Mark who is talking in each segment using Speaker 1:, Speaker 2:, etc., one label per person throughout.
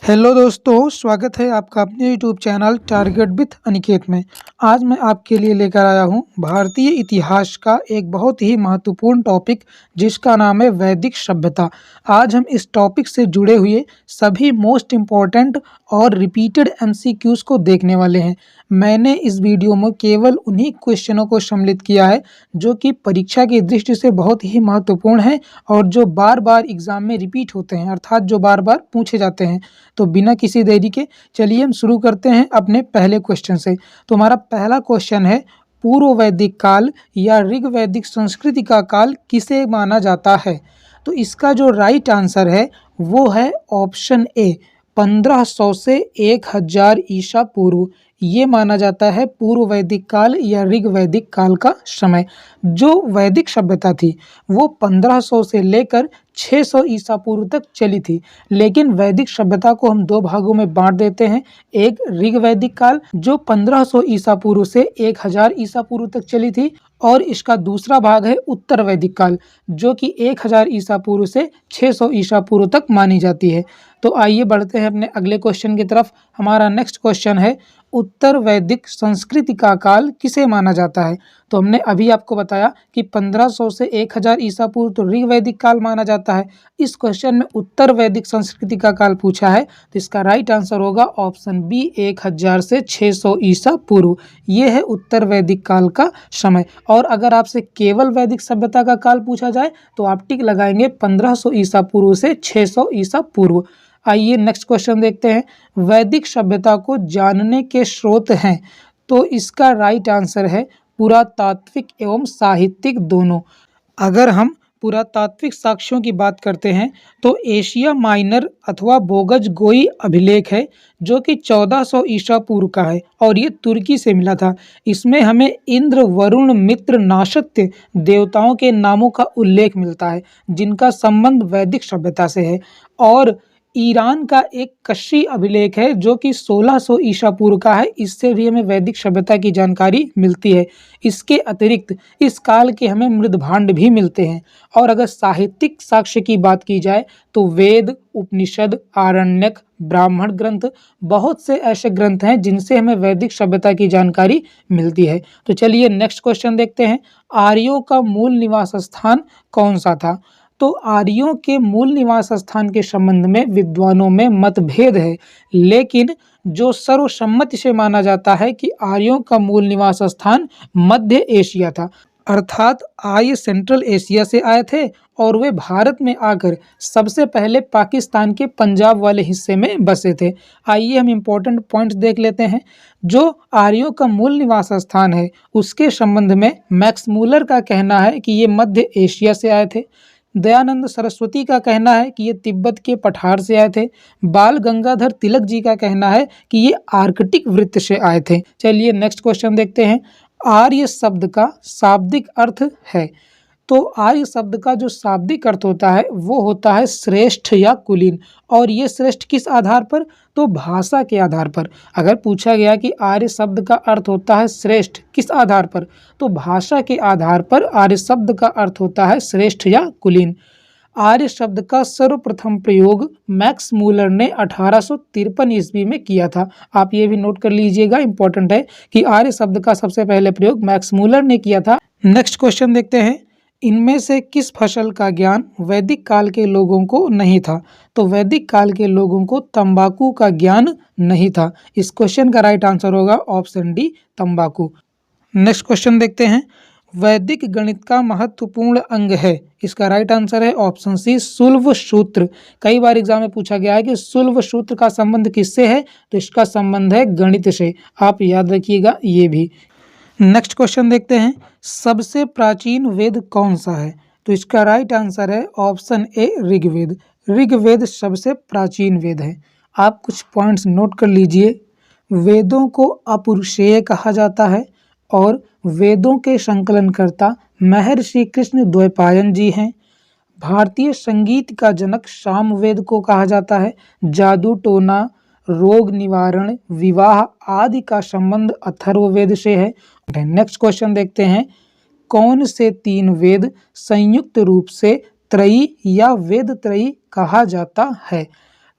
Speaker 1: Hello दोस्तों, स्वागत है आपका अपने YouTube channel target with Aniket में। आज मैं आपके लिए लेकर आया हूं भारतीय इतिहास का एक बहुत ही महत्वपूर्ण टॉपिक जिसका नाम है वैदिक सभ्यता। आज हम इस टॉपिक से जुड़े हुए सभी मोस्ट इम्पॉर्टेंट और रिपीटेड एमसीक्यूज को देखने वाले हैं। मैंने इस वीडियो में केवल उन्हीं क्वेश्चनों को सम्मिलित किया है जो कि परीक्षा की दृष्टि से बहुत ही महत्वपूर्ण है और जो बार बार एग्जाम में रिपीट होते हैं, अर्थात जो बार बार पूछे जाते हैं। तो बिना किसी देरी के चलिए हम शुरू करते हैं अपने पहले क्वेश्चन से। तो हमारा पहला क्वेश्चन है, पूर्व वैदिक काल या ऋग वैदिक संस्कृति का काल किसे माना जाता है? तो इसका जो राइट आंसर है वो है ऑप्शन ए, 1500 से 1000 ईसा पूर्व। ये माना जाता है पूर्व वैदिक काल या ऋग वैदिक काल का समय। जो वैदिक सभ्यता थी वो 1500 से लेकर 600 ईसा पूर्व तक चली थी। लेकिन वैदिक सभ्यता को हम दो भागों में बांट देते हैं। एक ऋग वैदिक काल जो 1500 ईसा पूर्व से 1000 ईसा पूर्व तक चली थी, और इसका दूसरा भाग है उत्तर वैदिक काल जो कि 1000 ईसा पूर्व से 600 ईसा पूर्व तक मानी जाती है। तो आइए बढ़ते हैं अपने अगले क्वेश्चन की तरफ। हमारा नेक्स्ट क्वेश्चन है, उत्तर वैदिक संस्कृति का काल किसे माना जाता है? तो हमने अभी आपको बताया कि 1500 से 1000 ईसा पूर्व तो ऋग वैदिक काल माना जाता है। इस क्वेश्चन में उत्तर वैदिक संस्कृति का काल पूछा है, तो इसका राइट आंसर होगा ऑप्शन बी, 1000 से 600 ईसा पूर्व। ये है उत्तर वैदिक काल का समय। और अगर आपसे केवल वैदिक सभ्यता का काल पूछा जाए तो आप टिक लगाएंगे 1500 ईसा पूर्व से 600 ईसा पूर्व। आइए नेक्स्ट क्वेश्चन देखते हैं, वैदिक सभ्यता को जानने के स्रोत हैं? तो इसका राइट आंसर है पुरातात्विक एवं साहित्यिक दोनों। अगर हम पुरातात्विक साक्ष्यों की बात करते हैं तो एशिया माइनर अथवा बोगज गोई अभिलेख है जो कि 1400 ईसा पूर्व का है और ये तुर्की से मिला था। इसमें हमें इंद्र, वरुण, मित्र, नाशत्य देवताओं के नामों का उल्लेख मिलता है जिनका संबंध वैदिक सभ्यता से है। और ईरान का एक कशी अभिलेख है जो कि 1600 ईसा पूर्व का है। इससे भी हमें वैदिक सभ्यता की जानकारी मिलती है। इसके अतिरिक्त इस काल के हमें मृदभांड भी मिलते हैं। और अगर साहित्यिक साक्ष्य की बात की जाए तो वेद, उपनिषद, आरण्यक, ब्राह्मण ग्रंथ, बहुत से ऐसे ग्रंथ हैं जिनसे हमें वैदिक सभ्यता की जानकारी मिलती है। तो चलिए नेक्स्ट क्वेश्चन देखते हैं, आर्यों का मूल निवास स्थान कौन सा था? तो आर्यों के मूल निवास स्थान के संबंध में विद्वानों में मतभेद है, लेकिन जो सर्वसम्मति से माना जाता है कि आर्यों का मूल निवास स्थान मध्य एशिया था। अर्थात आर्य सेंट्रल एशिया से आए थे और वे भारत में आकर सबसे पहले पाकिस्तान के पंजाब वाले हिस्से में बसे थे। आइए हम इम्पोर्टेंट पॉइंट्स देख लेते हैं। जो आर्यों का मूल निवास स्थान है उसके संबंध में मैक्स मूलर का कहना है कि ये मध्य एशिया से आए थे। दयानंद सरस्वती का कहना है कि ये तिब्बत के पठार से आए थे। बाल गंगाधर तिलक जी का कहना है कि ये आर्कटिक वृत्त से आए थे। चलिए नेक्स्ट क्वेश्चन देखते हैं, आर्य शब्द का शाब्दिक अर्थ है? तो आर्य शब्द का जो शाब्दिक अर्थ होता है वो होता है श्रेष्ठ या कुलीन। और ये श्रेष्ठ किस आधार पर? तो भाषा के आधार पर। अगर पूछा गया कि आर्य शब्द का अर्थ होता है श्रेष्ठ, किस आधार पर? तो भाषा के आधार पर आर्य शब्द का अर्थ होता है श्रेष्ठ या कुलीन। आर्य शब्द का सर्वप्रथम प्रयोग मैक्स मूलर ने 1853 ईस्वी में किया था। आप ये भी नोट कर लीजिएगा, इंपॉर्टेंट है कि आर्य शब्द का सबसे पहले प्रयोग मैक्स मूलर ने किया था। नेक्स्ट क्वेश्चन देखते हैं, इनमें से किस फसल का ज्ञान वैदिक काल के लोगों को नहीं था? तो वैदिक काल के लोगों को तंबाकू का ज्ञान नहीं था। इस क्वेश्चन का राइट आंसर होगा ऑप्शन डी, तंबाकू। नेक्स्ट क्वेश्चन देखते हैं, वैदिक गणित का महत्वपूर्ण अंग है? इसका राइट आंसर है ऑप्शन सी, शुल्ब सूत्र। कई बार एग्जाम में पूछा गया है कि शुल्ब सूत्र का संबंध किससे है? तो इसका संबंध है गणित से। आप याद रखिएगा ये भी। नेक्स्ट क्वेश्चन देखते हैं, सबसे प्राचीन वेद कौन सा है? तो इसका राइट आंसर है ऑप्शन ए, ऋग्वेद। ऋग्वेद सबसे प्राचीन वेद है। आप कुछ पॉइंट्स नोट कर लीजिए। वेदों को अपौरुषेय कहा जाता है और वेदों के संकलनकर्ता महर्षि कृष्ण द्वैपायन जी हैं। भारतीय संगीत का जनक सामवेद को कहा जाता है। जादू टोना, रोग निवारण, विवाह आदि का संबंध अथर्ववेद से है। नेक्स्ट क्वेश्चन देखते हैं, कौन से तीन वेद संयुक्त रूप से त्रयी या वेद त्रयी कहा जाता है?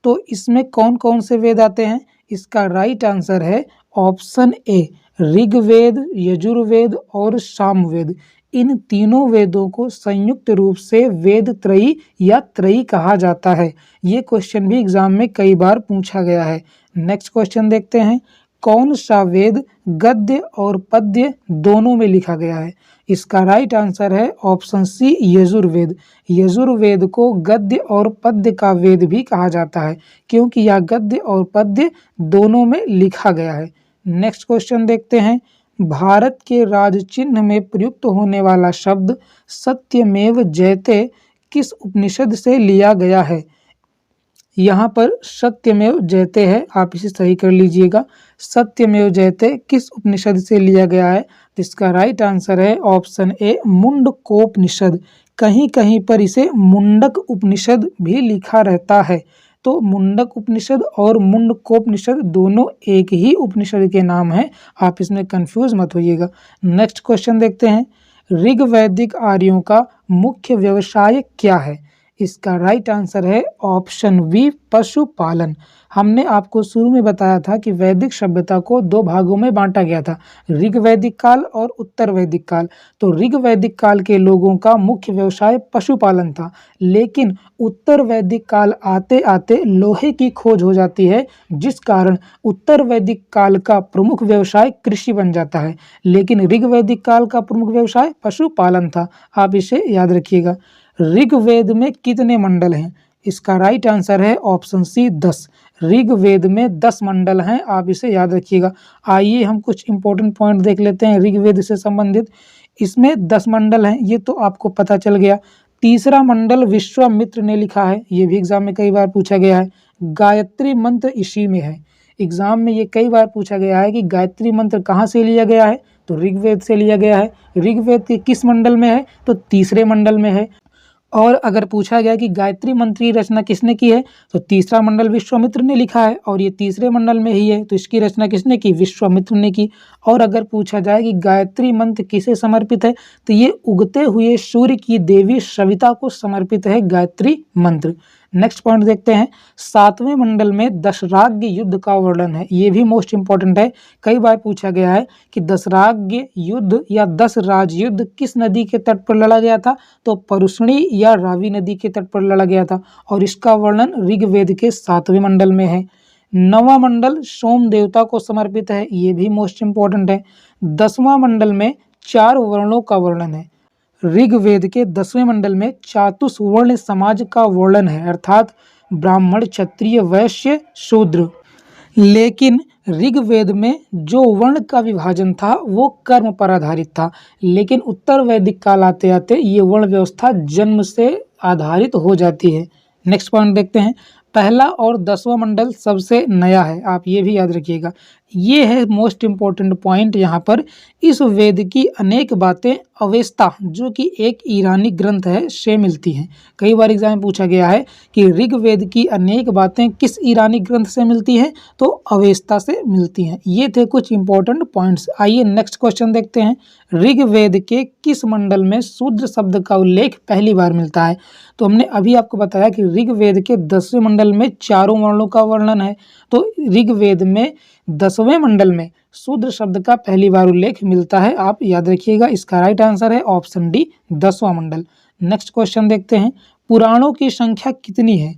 Speaker 1: तो इसमें कौन कौन से वेद आते हैं? इसका राइट आंसर है ऑप्शन ए, ऋग्वेद, यजुर्वेद और सामवेद। इन तीनों वेदों को संयुक्त रूप से वेद त्रयी या त्रयी कहा जाता है। ये क्वेश्चन भी एग्जाम में कई बार पूछा गया है। नेक्स्ट क्वेश्चन देखते हैं, कौन सा वेद गद्य और पद्य दोनों में लिखा गया है? इसका राइट आंसर है ऑप्शन सी, यजुर्वेद। यजुर्वेद को गद्य और पद्य का वेद भी कहा जाता है क्योंकि यह गद्य और पद्य दोनों में लिखा गया है। नेक्स्ट क्वेश्चन देखते हैं, भारत के राज चिन्ह में प्रयुक्त होने वाला शब्द सत्यमेव जयते किस उपनिषद से लिया गया है? यहाँ पर सत्यमेव जयते है, आप इसे सही कर लीजिएगा। सत्यमेव जयते किस उपनिषद से लिया गया है? तो इसका राइट आंसर है ऑप्शन ए, मुंडकोपनिषद। कहीं कहीं पर इसे मुंडक उपनिषद भी लिखा रहता है। तो मुंडक उपनिषद और मुंडकोपनिषद दोनों एक ही उपनिषद के नाम हैं, आप इसमें कंफ्यूज मत होइएगा। नेक्स्ट क्वेश्चन देखते हैं, ऋग्वैदिक आर्यों का मुख्य व्यवसाय क्या है? इसका राइट आंसर है ऑप्शन बी, पशुपालन। हमने आपको शुरू में बताया था कि वैदिक सभ्यता को दो भागों में बांटा गया था, ऋग्वैदिक काल और उत्तर वैदिक काल। तो ऋग्वैदिक काल के लोगों का मुख्य व्यवसाय पशुपालन था, लेकिन उत्तर वैदिक काल आते आते लोहे की खोज हो जाती है, जिस कारण उत्तर वैदिक काल का प्रमुख व्यवसाय कृषि बन जाता है, लेकिन ऋग्वैदिक काल का प्रमुख व्यवसाय पशुपालन था। आप इसे याद रखिएगा। ऋग्वेद में कितने मंडल हैं? इसका राइट आंसर है ऑप्शन सी, 10। ऋग्वेद में 10 मंडल हैं, आप इसे याद रखिएगा। आइए हम कुछ इंपॉर्टेंट पॉइंट देख लेते हैं ऋग्वेद से संबंधित। इसमें 10 मंडल हैं, ये तो आपको पता चल गया। तीसरा मंडल विश्वामित्र ने लिखा है, ये भी एग्जाम में कई बार पूछा गया है। गायत्री मंत्र इसी में है। एग्जाम में ये कई बार पूछा गया है कि गायत्री मंत्र कहाँ से लिया गया है, तो ऋग्वेद से लिया गया है। ऋग्वेद के किस मंडल में है, तो तीसरे मंडल में है। और अगर पूछा गया कि गायत्री मंत्र की रचना किसने की है, तो तीसरा मंडल विश्वामित्र ने लिखा है और ये तीसरे मंडल में ही है, तो इसकी रचना किसने की? विश्वामित्र ने की। और अगर पूछा जाए कि गायत्री मंत्र किसे समर्पित है, तो ये उगते हुए सूर्य की देवी सविता को समर्पित है गायत्री मंत्र। नेक्स्ट पॉइंट देखते हैं, 7वें मंडल में दशराग्य युद्ध का वर्णन है। ये भी मोस्ट इंपॉर्टेंट है, कई बार पूछा गया है कि दशराग्य युद्ध या दशराज युद्ध किस नदी के तट पर लड़ा गया था, तो परुष्णी या रावी नदी के तट पर लड़ा गया था, और इसका वर्णन ऋग्वेद के 7वें मंडल में है। 9वां मंडल सोम देवता को समर्पित है, ये भी मोस्ट इंपॉर्टेंट है। 10वां मंडल में 4 वर्णों का वर्णन है। ऋग्वेद के 10वें मंडल में चातुर्वर्ण समाज का वर्णन है, अर्थात ब्राह्मण, क्षत्रिय, वैश्य, शूद्र। लेकिन ऋग्वेद में जो वर्ण का विभाजन था वो कर्म पर आधारित था, लेकिन उत्तर वैदिक काल आते आते ये वर्ण व्यवस्था जन्म से आधारित हो जाती है। नेक्स्ट पॉइंट देखते हैं, पहला और 10वां मंडल सबसे नया है, आप ये भी याद रखिएगा। ये है मोस्ट इंपॉर्टेंट पॉइंट यहाँ पर। इस वेद की अनेक बातें अवेस्ता, जो कि एक ईरानी ग्रंथ है, से मिलती हैं। कई बार एग्जाम में पूछा गया है कि ऋग्वेद की अनेक बातें किस ईरानी ग्रंथ से मिलती हैं, तो अवेस्ता से मिलती हैं। ये थे कुछ इंपॉर्टेंट पॉइंट्स। आइए नेक्स्ट क्वेश्चन देखते हैं, ऋग्वेद के किस मंडल में शूद्र शब्द का उल्लेख पहली बार मिलता है? तो हमने अभी आपको बताया कि ऋग्वेद के 10वें मंडल में 4 वर्णों का वर्णन है, तो ऋग्वेद में 10वें मंडल में शूद्र शब्द का पहली बार उल्लेख मिलता है, आप याद रखिएगा। इसका राइट आंसर है ऑप्शन डी, 10वां मंडल। नेक्स्ट क्वेश्चन देखते हैं, पुराणों की संख्या कितनी है?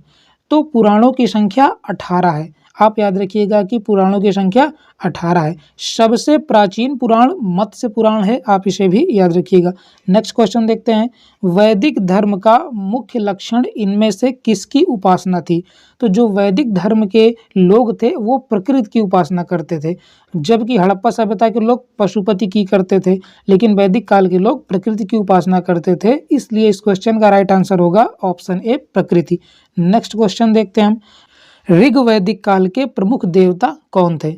Speaker 1: तो पुराणों की संख्या 18 है। आप याद रखिएगा कि पुराणों की संख्या 18 है। सबसे प्राचीन पुराण मत्स्य पुराण है, आप इसे भी याद रखिएगा। नेक्स्ट क्वेश्चन देखते हैं, वैदिक धर्म का मुख्य लक्षण इनमें से किसकी उपासना थी? तो जो वैदिक धर्म के लोग थे वो प्रकृति की उपासना करते थे, जबकि हड़प्पा सभ्यता के लोग पशुपति की करते थे, लेकिन वैदिक काल के लोग प्रकृति की उपासना करते थे। इसलिए इस क्वेश्चन का राइट आंसर होगा ऑप्शन ए, प्रकृति। नेक्स्ट क्वेश्चन देखते हैं हम, ऋग्वैदिक काल के प्रमुख देवता कौन थे?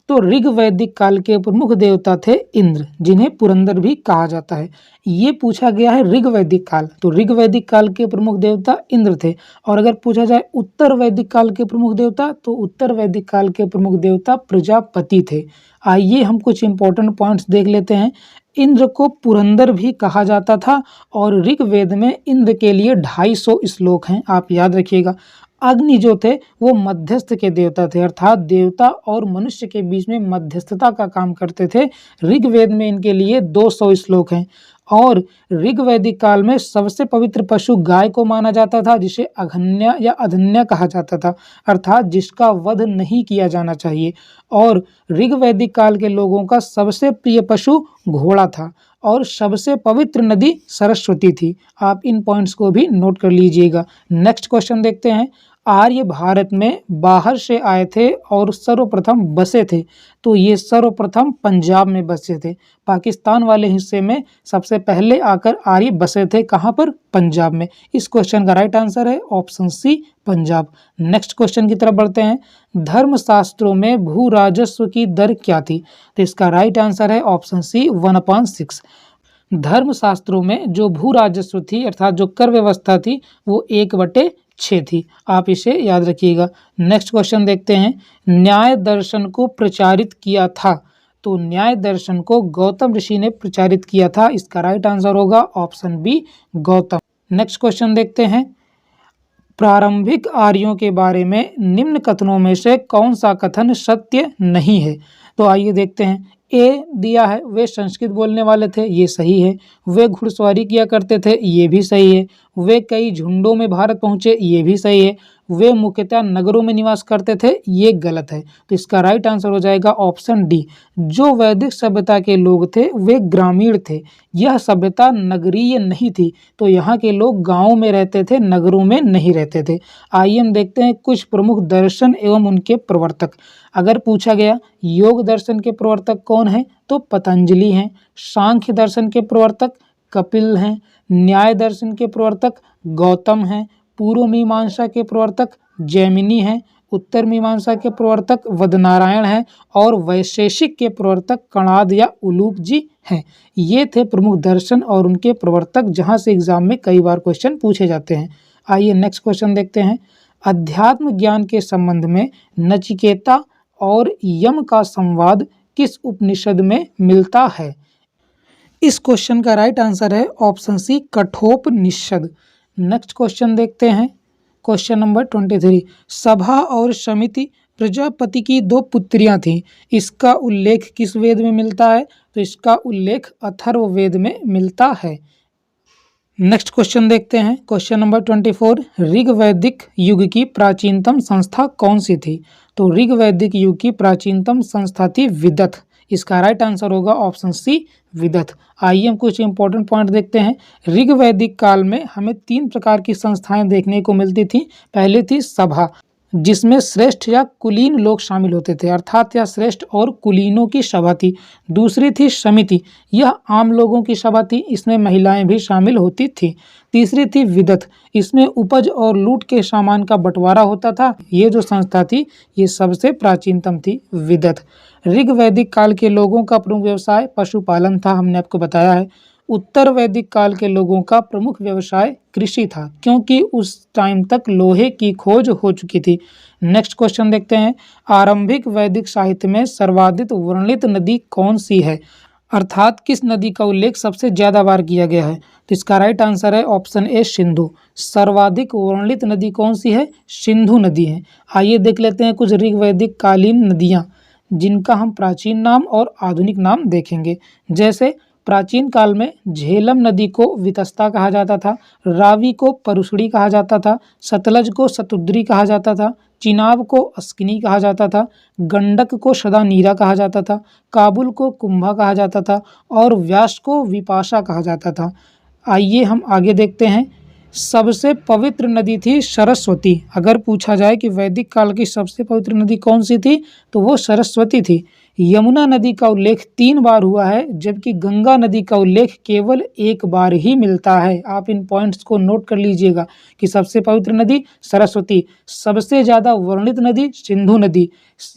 Speaker 1: तो ऋग्वैदिक काल के प्रमुख देवता थे इंद्र, जिन्हें पुरंदर भी कहा जाता है। ये पूछा गया है ऋग्वैदिक काल, तो ऋग्वैदिक काल के प्रमुख देवता इंद्र थे। और अगर पूछा जाए उत्तर वैदिक काल के प्रमुख देवता, तो उत्तर वैदिक काल के प्रमुख देवता प्रजापति थे। आइए हम कुछ इंपॉर्टेंट पॉइंट्स देख लेते हैं। इंद्र को पुरंदर भी कहा जाता था और ऋग्वेद में इंद्र के लिए 250 श्लोक हैं, आप याद रखिएगा। अग्नि जो थे वो मध्यस्थ के देवता थे, अर्थात देवता और मनुष्य के बीच में मध्यस्थता का काम करते थे। ऋग्वेद में इनके लिए 200 श्लोक हैं और ऋग्वैदिक काल में सबसे पवित्र पशु गाय को माना जाता था, जिसे अघन्य या अधन्य कहा जाता था, अर्थात जिसका वध नहीं किया जाना चाहिए। और ऋग्वैदिक काल के लोगों का सबसे प्रिय पशु घोड़ा था और सबसे पवित्र नदी सरस्वती थी। आप इन पॉइंट्स को भी नोट कर लीजिएगा। नेक्स्ट क्वेश्चन देखते हैं। आर्य भारत में बाहर से आए थे और सर्वप्रथम बसे थे, तो ये सर्वप्रथम पंजाब में बसे थे। पाकिस्तान वाले हिस्से में सबसे पहले आकर आर्य बसे थे, कहाँ पर? पंजाब में। इस क्वेश्चन का राइट आंसर है option C, Punjab. Next question की तरफ बढ़ते हैं। धर्मशास्त्रों में भू राजस्व की दर क्या थी? तो इसका राइट आंसर है ऑप्शन सी, 1/6। धर्मशास्त्रों में जो भू राजस्व थी अर्थात जो कर व्यवस्था थी वो 1/6 थी। आप इसे याद रखिएगा। नेक्स्ट क्वेश्चन देखते हैं। न्याय दर्शन को प्रचारित किया था, तो न्याय दर्शन को गौतम ऋषि ने प्रचारित किया था। इसका राइट आंसर होगा option B, Gautam. Next question देखते हैं। प्रारंभिक आर्यों के बारे में निम्न कथनों में से कौन सा कथन सत्य नहीं है? तो आइए देखते हैं। ए दिया है, वे संस्कृत बोलने वाले थे, ये सही है। वे घुड़सवारी किया करते थे, ये भी सही है। वे कई झुंडों में भारत पहुंचे, ये भी सही है। वे मुख्यतः नगरों में निवास करते थे, ये गलत है। तो इसका राइट आंसर हो जाएगा ऑप्शन डी। जो वैदिक सभ्यता के लोग थे वे ग्रामीण थे, यह सभ्यता नगरीय नहीं थी, तो यहाँ के लोग गाँव में रहते थे, नगरों में नहीं रहते थे। आइए हम देखते हैं कुछ प्रमुख दर्शन एवं उनके प्रवर्तक। अगर पूछा गया योग दर्शन के प्रवर्तक कौन है, तो पतंजलि हैं। सांख्य दर्शन के प्रवर्तक कपिल हैं। न्याय दर्शन के प्रवर्तक गौतम हैं। पूर्व मीमांसा के प्रवर्तक जैमिनी हैं। उत्तर मीमांसा के प्रवर्तक वदनारायण हैं और वैशेषिक के प्रवर्तक कणाद या उलूक जी हैं। ये थे प्रमुख दर्शन और उनके प्रवर्तक, जहाँ से एग्जाम में कई बार क्वेश्चन पूछे जाते हैं। आइए नेक्स्ट क्वेश्चन देखते हैं। अध्यात्म ज्ञान के संबंध में नचिकेता और यम का संवाद किस उपनिषद में मिलता है? इस क्वेश्चन का राइट आंसर है option C, Kathopanishad. Next question देखते हैं। Question number 23। सभा और समिति प्रजापति की 2 पुत्रियां थीं, इसका उल्लेख किस वेद में मिलता है? तो इसका उल्लेख अथर्ववेद में मिलता है। नेक्स्ट क्वेश्चन देखते हैं। Question number 24। ऋग्वैदिक युग की प्राचीनतम संस्था कौन सी थी? तो ऋग्वैदिक युग की प्राचीनतम संस्था थी विदथ। इसका राइट आंसर होगा ऑप्शन सी, विदथ। आइए हम कुछ इंपॉर्टेंट पॉइंट देखते हैं। ऋग्वैदिक काल में हमें 3 प्रकार की संस्थाएं देखने को मिलती थी। पहली थी सभा, जिसमें श्रेष्ठ या कुलीन लोग शामिल होते थे, अर्थात यह श्रेष्ठ और कुलीनों की सभा थी। दूसरी थी समिति, यह आम लोगों की सभा थी, इसमें महिलाएं भी शामिल होती थी। तीसरी थी विदथ, इसमें उपज और लूट के सामान का बंटवारा होता था। ये जो संस्था थी ये सबसे प्राचीनतम थी, विदथ। ऋग्वैदिक काल के लोगों का प्रमुख व्यवसाय पशुपालन था, हमने आपको बताया है। उत्तर वैदिक काल के लोगों का प्रमुख व्यवसाय कृषि था, क्योंकि उस टाइम तक लोहे की खोज हो चुकी थी। नेक्स्ट क्वेश्चन देखते हैं। आरंभिक वैदिक साहित्य में सर्वाधिक वर्णित नदी कौन सी है? अर्थात किस नदी का उल्लेख सबसे ज्यादा बार किया गया है? तो इसका राइट आंसर है ऑप्शन ए, सिंधु। सर्वाधिक वर्णित नदी कौन सी है? सिंधु नदी है। आइए देख लेते हैं कुछ ऋग्वैदिक कालीन नदियाँ, जिनका हम प्राचीन नाम और आधुनिक नाम देखेंगे। जैसे प्राचीन काल में झेलम नदी को वितस्ता कहा जाता था, रावी को परुशड़ी कहा जाता था, सतलज को सतुद्री कहा जाता था, चिनाब को अस्किनी कहा जाता था, गंडक को सदानीरा कहा जाता था, काबुल को कुंभा कहा जाता था और व्यास को विपाशा कहा जाता था। आइए हम आगे देखते हैं। सबसे पवित्र नदी थी सरस्वती। अगर पूछा जाए कि वैदिक काल की सबसे पवित्र नदी कौन सी थी, तो वो सरस्वती थी। यमुना नदी का उल्लेख 3 बार हुआ है, जबकि गंगा नदी का उल्लेख केवल 1 बार ही मिलता है। आप इन पॉइंट्स को नोट कर लीजिएगा कि सबसे पवित्र नदी सरस्वती, सबसे ज़्यादा वर्णित नदी सिंधु नदी।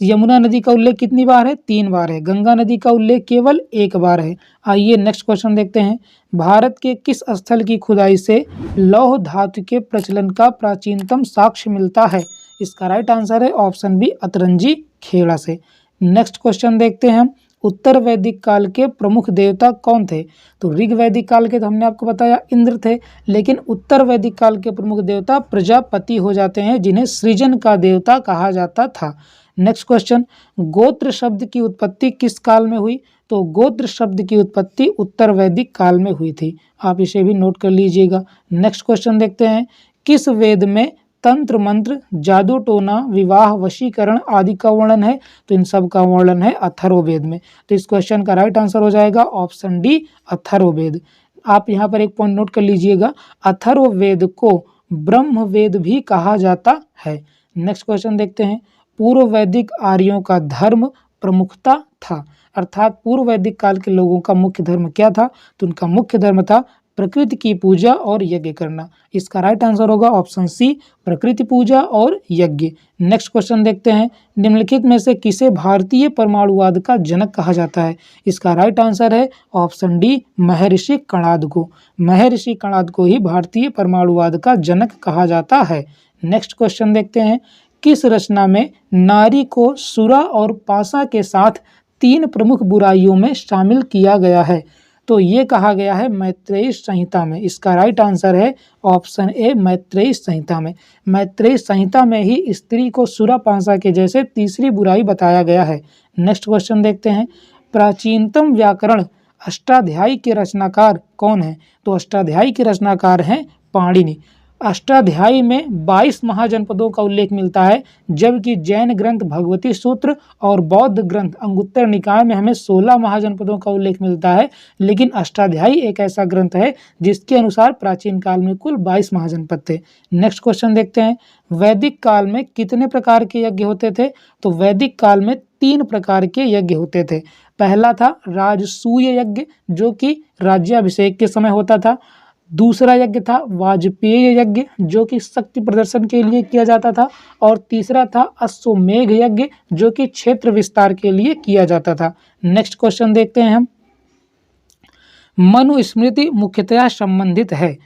Speaker 1: यमुना नदी का उल्लेख कितनी बार है? 3 बार है। गंगा नदी का उल्लेख केवल 1 बार है। आइए नेक्स्ट क्वेश्चन देखते हैं। भारत के किस स्थल की खुदाई से लौह धातु के प्रचलन का प्राचीनतम साक्ष्य मिलता है? इसका राइट आंसर है ऑप्शन बी, अतरंजी खेड़ा से। नेक्स्ट क्वेश्चन देखते हैं हम। उत्तर वैदिक काल के प्रमुख देवता कौन थे? तो ऋग वैदिक काल के तो हमने आपको बताया इंद्र थे, लेकिन उत्तर वैदिक काल के प्रमुख देवता प्रजापति हो जाते हैं, जिन्हें सृजन का देवता कहा जाता था। नेक्स्ट क्वेश्चन, गोत्र शब्द की उत्पत्ति किस काल में हुई? तो गोत्र शब्द की उत्पत्ति उत्तर वैदिक काल में हुई थी। आप इसे भी नोट कर लीजिएगा। नेक्स्ट क्वेश्चन देखते हैं, किस वेद में तंत्र मंत्र, जादू टोना, विवाह, वशीकरण आदि का वर्णन है? तो इन सब का वर्णन है अथर्ववेद में। तो इस क्वेश्चन का राइट आंसर हो जाएगा ऑप्शन डी, अथर्ववेद। आप यहाँ पर एक पॉइंट नोट कर लीजिएगा, अथर्ववेद को ब्रह्म वेद भी कहा जाता है। नेक्स्ट क्वेश्चन देखते हैं, पूर्व वैदिक आर्यों का धर्म प्रमुखता था, अर्थात पूर्व वैदिक काल के लोगों का मुख्य धर्म क्या था? तो उनका मुख्य धर्म था प्रकृति की पूजा और यज्ञ करना। इसका राइट आंसर होगा ऑप्शन सी, प्रकृति पूजा और यज्ञ। नेक्स्ट क्वेश्चन देखते हैं, निम्नलिखित में से किसे भारतीय परमाणुवाद का जनक कहा जाता है? इसका राइट आंसर है ऑप्शन डी, महर्षि कणाद को। महर्षि कणाद को ही भारतीय परमाणुवाद का जनक कहा जाता है। नेक्स्ट क्वेश्चन देखते हैं, किस रचना में नारी को सुरा और पासा के साथ 3 प्रमुख बुराइयों में शामिल किया गया है? तो ये कहा गया है मैत्रेयी संहिता में। इसका राइट आंसर है ऑप्शन ए, मैत्रेयी संहिता में। मैत्रेयी संहिता में ही स्त्री को सुरा पासा के जैसे तीसरी बुराई बताया गया है। नेक्स्ट क्वेश्चन देखते हैं, प्राचीनतम व्याकरण अष्टाध्यायी के रचनाकार कौन है? तो अष्टाध्यायी के रचनाकार हैं पाणिनि। अष्टाध्यायी में 22 महाजनपदों का उल्लेख मिलता है, जबकि जैन ग्रंथ भगवती सूत्र और बौद्ध ग्रंथ अंगुत्तर निकाय में हमें 16 महाजनपदों का उल्लेख मिलता है। लेकिन अष्टाध्यायी एक ऐसा ग्रंथ है जिसके अनुसार प्राचीन काल में कुल 22 महाजनपद थे। नेक्स्ट क्वेश्चन देखते हैं, वैदिक काल में कितने प्रकार के यज्ञ होते थे? तो वैदिक काल में 3 प्रकार के यज्ञ होते थे। पहला था राजसूय यज्ञ, जो कि राज्याभिषेक के समय होता था। दूसरा यज्ञ था वाजपेय यज्ञ, जो कि शक्ति प्रदर्शन के लिए किया जाता था। और तीसरा था अश्वमेघ यज्ञ, जो कि क्षेत्र विस्तार के लिए किया जाता था। नेक्स्ट क्वेश्चन देखते हैं हम, मनुस्मृति मुख्यतया संबंधित है।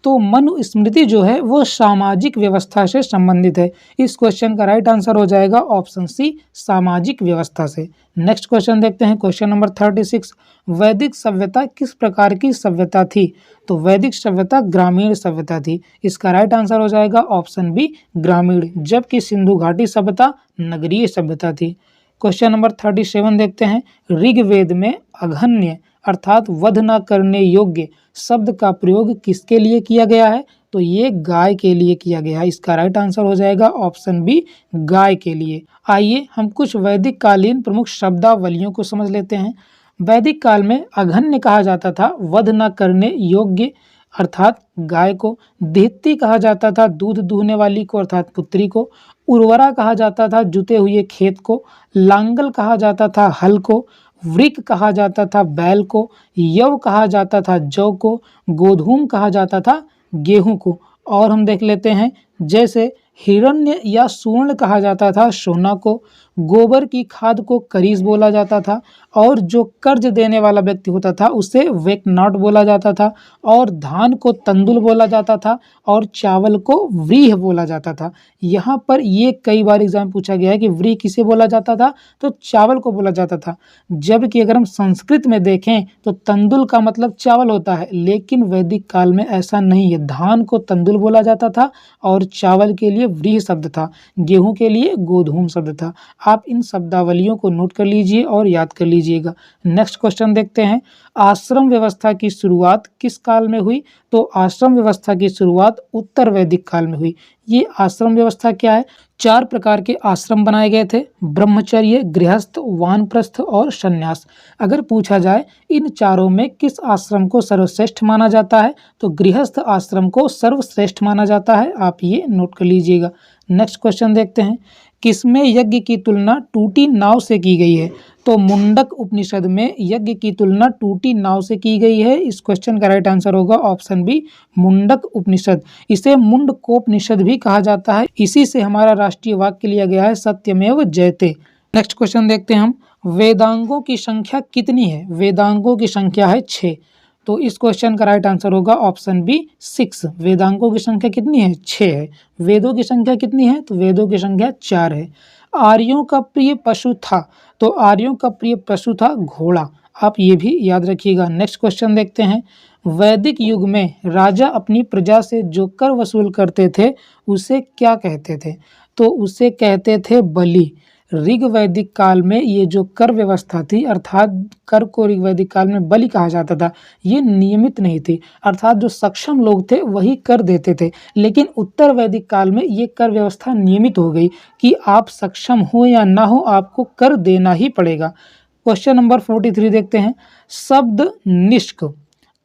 Speaker 1: तो मनुस्मृति जो है वो सामाजिक व्यवस्था से संबंधित है। इस क्वेश्चन का राइट आंसर हो जाएगा ऑप्शन सी, सामाजिक व्यवस्था से। नेक्स्ट क्वेश्चन देखते हैं, क्वेश्चन नंबर 36, वैदिक सभ्यता किस प्रकार की सभ्यता थी? तो वैदिक सभ्यता ग्रामीण सभ्यता थी। इसका राइट आंसर हो जाएगा ऑप्शन बी, ग्रामीण, जबकि सिंधु घाटी सभ्यता नगरीय सभ्यता थी। क्वेश्चन नंबर 37 देखते हैं, ऋग्वेद में अघन्य अर्थात वध न करने योग्य शब्द का प्रयोग किसके लिए किया गया है? तो ये गाय के लिए किया गया है। इसका राइट आंसर हो जाएगा ऑप्शन बी, गाय के लिए। आइए हम कुछ वैदिक कालीन प्रमुख शब्दावलियों को समझ लेते हैं। वैदिक काल में अघन्य कहा जाता था वध न करने योग्य अर्थात गाय को। देहती कहा जाता था दूध दूहने वाली को अर्थात पुत्री को। उर्वरा कहा जाता था जुते हुए खेत को। लांगल कहा जाता था हल को। वृक कहा जाता था बैल को। यव कहा जाता था जौ को। गोधूम कहा जाता था गेहूं को। और हम देख लेते हैं, जैसे हिरण्य या स्वर्ण कहा जाता था सोना को। गोबर की खाद को करीस बोला जाता था। और जो कर्ज देने वाला व्यक्ति होता था उसे वेकनॉट बोला जाता था। और धान को तंदुल बोला जाता था। और चावल को व्रीह बोला जाता था। यहाँ पर ये कई बार एग्जाम पूछा गया है कि व्रीह किसे बोला जाता था? तो चावल को बोला जाता था। जबकि अगर हम संस्कृत में देखें तो तंदुल का मतलब चावल होता है, लेकिन वैदिक काल में ऐसा नहीं है। धान को तंदुल बोला जाता था और चावल के लिए व्रीह शब्द था, गेहूं के लिए गोधूम शब्द था। आप इन शब्दावलियों को नोट कर लीजिए और याद कर लीजिएगा। नेक्स्ट क्वेश्चन देखते हैं, आश्रम व्यवस्था की शुरुआत किस काल में हुई? तो आश्रम व्यवस्था की शुरुआत उत्तर वैदिक काल में हुई। ये आश्रम व्यवस्था क्या है? 4 प्रकार के आश्रम बनाए गए थे, ब्रह्मचर्य, गृहस्थ, वानप्रस्थ और संन्यास। अगर पूछा जाए इन चारों में किस आश्रम को सर्वश्रेष्ठ माना जाता है, तो गृहस्थ आश्रम को सर्वश्रेष्ठ माना जाता है। आप ये नोट कर लीजिएगा। नेक्स्ट क्वेश्चन देखते हैं, किसमें यज्ञ की तुलना टूटी नाव से की गई है? तो मुंडक उपनिषद में यज्ञ की तुलना टूटी नाव से की गई है। इस क्वेश्चन का राइट आंसर होगा ऑप्शन बी, मुंडक उपनिषद। इसे मुंडकोपनिषद भी कहा जाता है। इसी से हमारा राष्ट्रीय वाक्य लिया गया है, सत्यमेव जयते। नेक्स्ट क्वेश्चन देखते हैं हम, वेदांगों की संख्या कितनी है? वेदांगों की संख्या है 6। तो इस क्वेश्चन का राइट आंसर होगा ऑप्शन बी, 6। वेदांगों की संख्या कितनी है? 6 है। वेदों की संख्या कितनी है? तो वेदों की संख्या 4 है। आर्यों का प्रिय पशु था, तो आर्यों का प्रिय पशु था घोड़ा। आप ये भी याद रखिएगा। नेक्स्ट क्वेश्चन देखते हैं। वैदिक युग में राजा अपनी प्रजा से जो कर वसूल करते थे उसे क्या कहते थे? तो उसे कहते थे बलि। ऋग वैदिक काल में ये जो कर व्यवस्था थी, अर्थात कर को ऋग वैदिक काल में बलि कहा जाता था, ये नियमित नहीं थी, अर्थात जो सक्षम लोग थे वही कर देते थे। लेकिन उत्तर वैदिक काल में ये कर व्यवस्था नियमित हो गई कि आप सक्षम हो या ना हो, आपको कर देना ही पड़ेगा। क्वेश्चन नंबर 43 देखते हैं। शब्द निष्क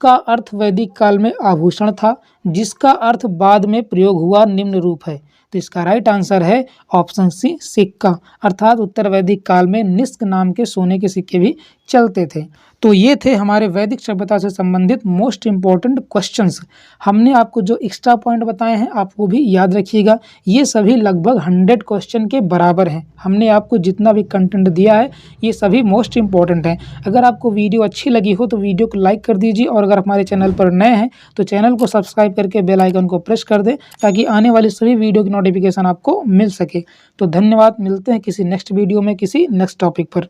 Speaker 1: का अर्थ वैदिक काल में आभूषण था, जिसका अर्थ बाद में प्रयोग हुआ निम्न रूप है। तो इसका राइट आंसर है ऑप्शन सी, सिक्का। अर्थात उत्तर वैदिक काल में निष्क नाम के सोने के सिक्के भी चलते थे। तो ये थे हमारे वैदिक सभ्यता से संबंधित मोस्ट इंपॉर्टेंट क्वेश्चंस। हमने आपको जो एक्स्ट्रा पॉइंट बताए हैं आप वो भी याद रखिएगा। ये सभी लगभग 100 क्वेश्चन के बराबर हैं। हमने आपको जितना भी कंटेंट दिया है ये सभी मोस्ट इंपॉर्टेंट हैं। अगर आपको वीडियो अच्छी लगी हो तो वीडियो को लाइक कर दीजिए, और अगर हमारे चैनल पर नए हैं तो चैनल को सब्सक्राइब करके बेल आइकन को प्रेस कर दें, ताकि आने वाली सभी वीडियो की नोटिफिकेशन आपको मिल सके। तो धन्यवाद, मिलते हैं किसी नेक्स्ट वीडियो में किसी नेक्स्ट टॉपिक पर।